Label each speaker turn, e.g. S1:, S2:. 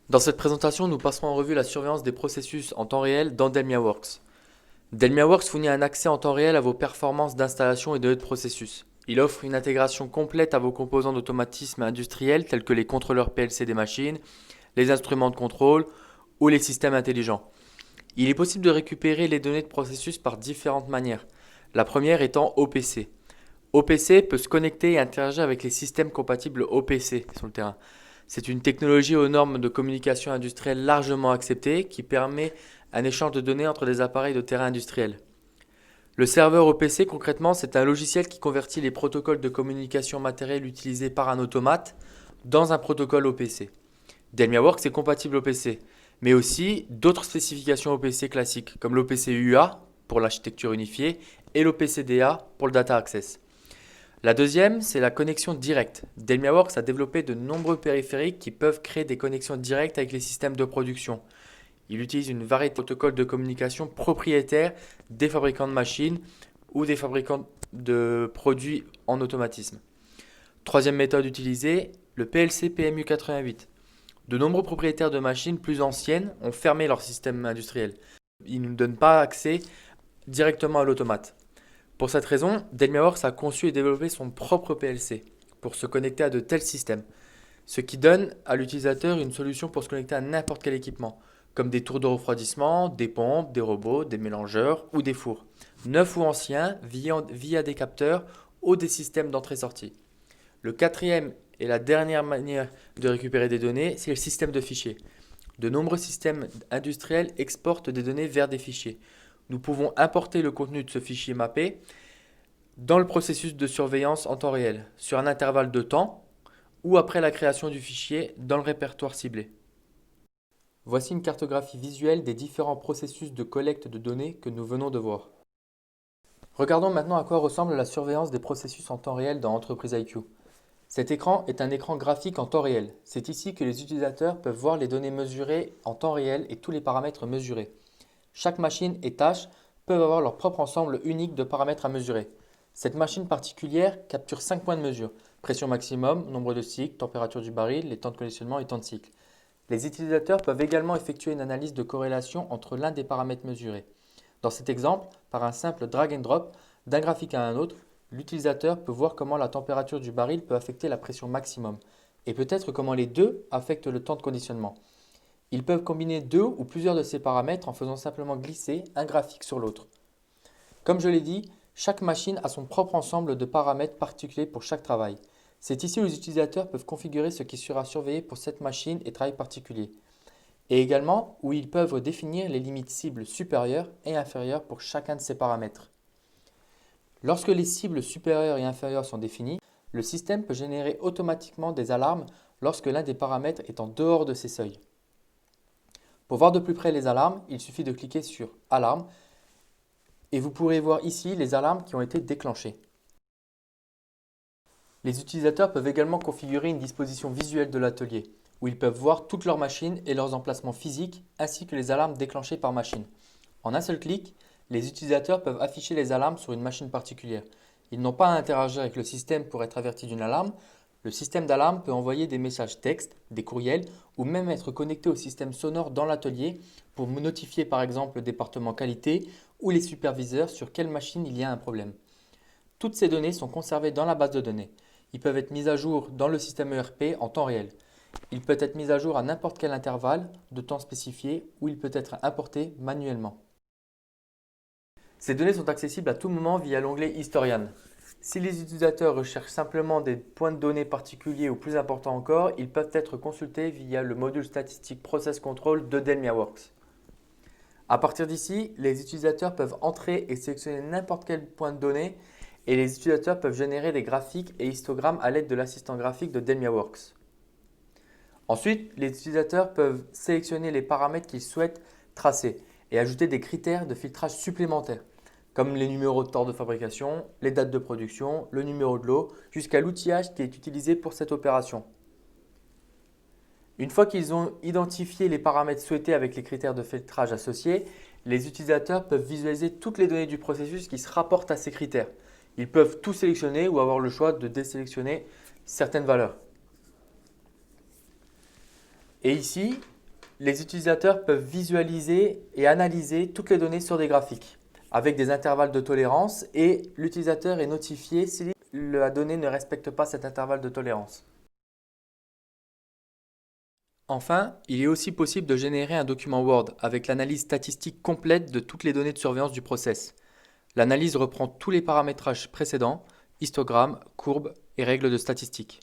S1: Dans cette présentation, nous passerons en revue la surveillance des processus en temps réel dans DelmiaWorks. DelmiaWorks fournit un accès en temps réel à vos performances d'installation et de processus. Il offre une intégration complète à vos composants d'automatisme industriel tels que les contrôleurs PLC des machines, les instruments de contrôle ou les systèmes intelligents. Il est possible de récupérer les données de processus par différentes manières. La première étant OPC. OPC peut se connecter et interagir avec les systèmes compatibles OPC sur le terrain. C'est une technologie aux normes de communication industrielle largement acceptée qui permet un échange de données entre des appareils de terrain industriel. Le serveur OPC, concrètement, c'est un logiciel qui convertit les protocoles de communication matérielle utilisés par un automate dans un protocole OPC. DelmiaWorks est compatible OPC, mais aussi d'autres spécifications OPC classiques, comme l'OPC UA pour l'architecture unifiée et l'OPC DA pour le Data Access. La deuxième, c'est la connexion directe. DelmiaWorks a développé de nombreux périphériques qui peuvent créer des connexions directes avec les systèmes de production. Il utilise une variété de protocoles de communication propriétaires des fabricants de machines ou des fabricants de produits en automatisme. Troisième méthode utilisée, le PLC PMU88. De nombreux propriétaires de machines plus anciennes ont fermé leur système industriel. Ils ne donnent pas accès directement à l'automate. Pour cette raison, DelmiaWorks a conçu et développé son propre PLC pour se connecter à de tels systèmes, ce qui donne à l'utilisateur une solution pour se connecter à n'importe quel équipement, comme des tours de refroidissement, des pompes, des robots, des mélangeurs ou des fours, neufs ou anciens, via des capteurs ou des systèmes d'entrée-sortie. Le quatrième et la dernière manière de récupérer des données, c'est le système de fichiers. De nombreux systèmes industriels exportent des données vers des fichiers. Nous pouvons importer le contenu de ce fichier mappé dans le processus de surveillance en temps réel, sur un intervalle de temps ou après la création du fichier dans le répertoire ciblé. Voici une cartographie visuelle des différents processus de collecte de données que nous venons de voir. Regardons maintenant à quoi ressemble la surveillance des processus en temps réel dans Entreprise IQ. Cet écran est un écran graphique en temps réel. C'est ici que les utilisateurs peuvent voir les données mesurées en temps réel et tous les paramètres mesurés. Chaque machine et tâche peuvent avoir leur propre ensemble unique de paramètres à mesurer. Cette machine particulière capture 5 points de mesure: pression maximum, nombre de cycles, température du baril, les temps de conditionnement et temps de cycle. Les utilisateurs peuvent également effectuer une analyse de corrélation entre l'un des paramètres mesurés. Dans cet exemple, par un simple drag and drop d'un graphique à un autre, l'utilisateur peut voir comment la température du baril peut affecter la pression maximum et peut-être comment les deux affectent le temps de conditionnement. Ils peuvent combiner deux ou plusieurs de ces paramètres en faisant simplement glisser un graphique sur l'autre. Comme je l'ai dit, chaque machine a son propre ensemble de paramètres particuliers pour chaque travail. C'est ici où les utilisateurs peuvent configurer ce qui sera surveillé pour cette machine et travail particulier. Et également où ils peuvent définir les limites cibles supérieures et inférieures pour chacun de ces paramètres. Lorsque les cibles supérieures et inférieures sont définies, le système peut générer automatiquement des alarmes lorsque l'un des paramètres est en dehors de ces seuils. Pour voir de plus près les alarmes, il suffit de cliquer sur Alarme et vous pourrez voir ici les alarmes qui ont été déclenchées. Les utilisateurs peuvent également configurer une disposition visuelle de l'atelier, où ils peuvent voir toutes leurs machines et leurs emplacements physiques, ainsi que les alarmes déclenchées par machine. En un seul clic, les utilisateurs peuvent afficher les alarmes sur une machine particulière. Ils n'ont pas à interagir avec le système pour être avertis d'une alarme. Le système d'alarme peut envoyer des messages textes, des courriels ou même être connecté au système sonore dans l'atelier pour notifier par exemple le département qualité ou les superviseurs sur quelle machine il y a un problème. Toutes ces données sont conservées dans la base de données. Ils peuvent être mis à jour dans le système ERP en temps réel. Il peut être mis à jour à n'importe quel intervalle de temps spécifié ou il peut être importé manuellement. Ces données sont accessibles à tout moment via l'onglet Historian. Si les utilisateurs recherchent simplement des points de données particuliers ou plus importants encore, ils peuvent être consultés via le module statistique Process Control de DelmiaWorks. À partir d'ici, les utilisateurs peuvent entrer et sélectionner n'importe quel point de données et les utilisateurs peuvent générer des graphiques et histogrammes à l'aide de l'assistant graphique de DelmiaWorks. Ensuite, les utilisateurs peuvent sélectionner les paramètres qu'ils souhaitent tracer et ajouter des critères de filtrage supplémentaires, comme les numéros de tort de fabrication, les dates de production, le numéro de lot, jusqu'à l'outillage qui est utilisé pour cette opération. Une fois qu'ils ont identifié les paramètres souhaités avec les critères de filtrage associés, les utilisateurs peuvent visualiser toutes les données du processus qui se rapportent à ces critères. Ils peuvent tout sélectionner ou avoir le choix de désélectionner certaines valeurs. Et ici, Les utilisateurs peuvent visualiser et analyser toutes les données sur des graphiques avec des intervalles de tolérance et l'utilisateur est notifié si la donnée ne respecte pas cet intervalle de tolérance. Enfin, il est aussi possible de générer un document Word avec l'analyse statistique complète de toutes les données de surveillance du process. L'analyse reprend tous les paramétrages précédents, histogrammes, courbes et règles de statistique.